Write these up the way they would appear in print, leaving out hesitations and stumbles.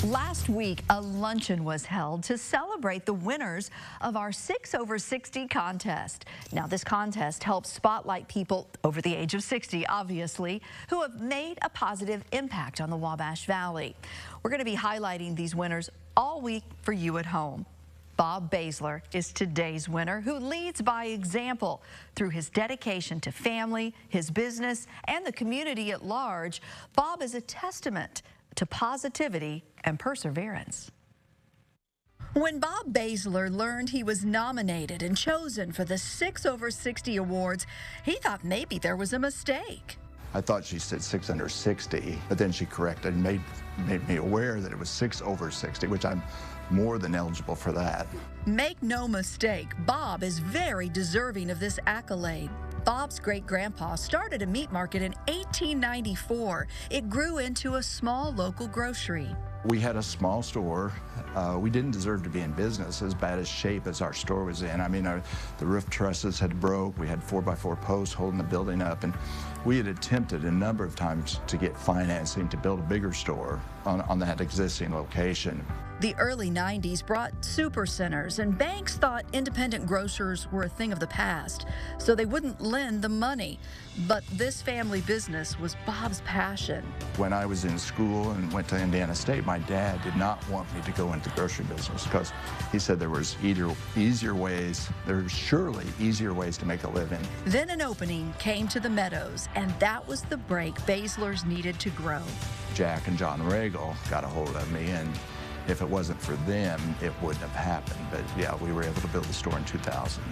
Last week, a luncheon was held to celebrate the winners of our 6 over 60 contest. Now, this contest helps spotlight people over the age of 60, obviously, who have made a positive impact on the Wabash Valley. We're going to be highlighting these winners all week for you at home. Bob Baesler is today's winner, who leads by example through his dedication to family, his business, and the community at large. Bob is a testament to positivity and perseverance. When Bob Baesler learned he was nominated and chosen for the 6 over 60 awards, he thought maybe there was a mistake. I thought she said 6 under 60, but then she corrected and made me aware that it was 6 over 60, which I'm more than eligible for that. Make no mistake, Bob is very deserving of this accolade. Bob's great-grandpa started a meat market in 1894. It grew into a small local grocery. We had a small store. We didn't deserve to be in business as bad a shape as our store was in. I mean, the roof trusses had broke. We had 4x4 posts holding the building up, and we had attempted a number of times to get financing to build a bigger store on that existing location. The early 90s brought super centers, and banks thought independent grocers were a thing of the past, so they wouldn't lend the money. But this family business was Bob's passion. When I was in school and went to Indiana State, my dad did not want me to go into the grocery business because he said there was easier ways, there's surely easier ways to make a living. Then an opening came to the Meadows, and that was the break Baesler's needed to grow. Jack and John Regal got a hold of me, and if it wasn't for them, it wouldn't have happened. But yeah, we were able to build the store in 2000.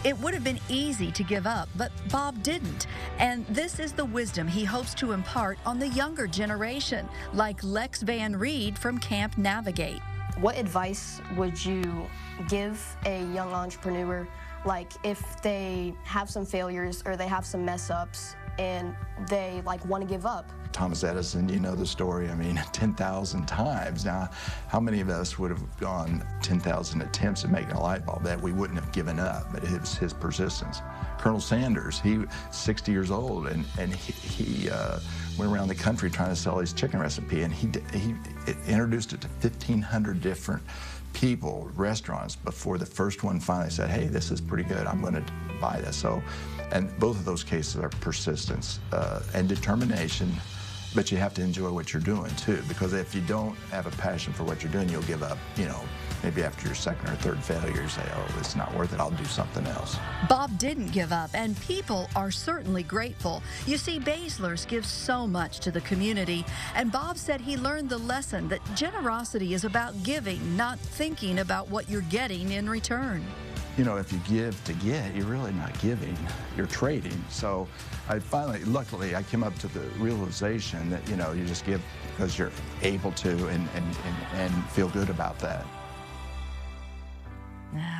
It would have been easy to give up, but Bob didn't. And this is the wisdom he hopes to impart on the younger generation, like Lex Van Reed from Camp Navigate. What advice would you give a young entrepreneur, like if they have some failures or they have some mess ups and they want to give up? Thomas Edison, you know the story, I mean, 10,000 times. Now, how many of us would have gone 10,000 attempts at making a light bulb that we wouldn't have given up? But it was his persistence. Colonel Sanders, he was 60 years old, and he went around the country trying to sell his chicken recipe, and he introduced it to 1,500 different people, restaurants, before the first one finally said, hey, this is pretty good, I'm going to buy this. So, and both of those cases are persistence and determination, but you have to enjoy what you're doing too, because if you don't have a passion for what you're doing, you'll give up, you know, maybe after your second or third failure, you say, oh, it's not worth it, I'll do something else. Bob didn't give up, and people are certainly grateful. You see, Baesler's gives so much to the community, and Bob said he learned the lesson that generosity is about giving, not thinking about what you're getting in return. You know, if you give to get, you're really not giving, you're trading. So I finally, luckily, I came up to the realization that, you know, you just give because you're able to and feel good about that.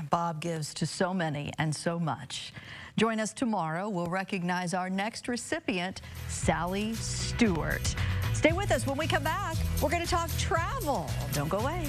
Bob gives to so many and so much. Join us tomorrow. We'll recognize our next recipient, Sally Stewart. Stay with us. When we come back, we're going to talk travel. Don't go away.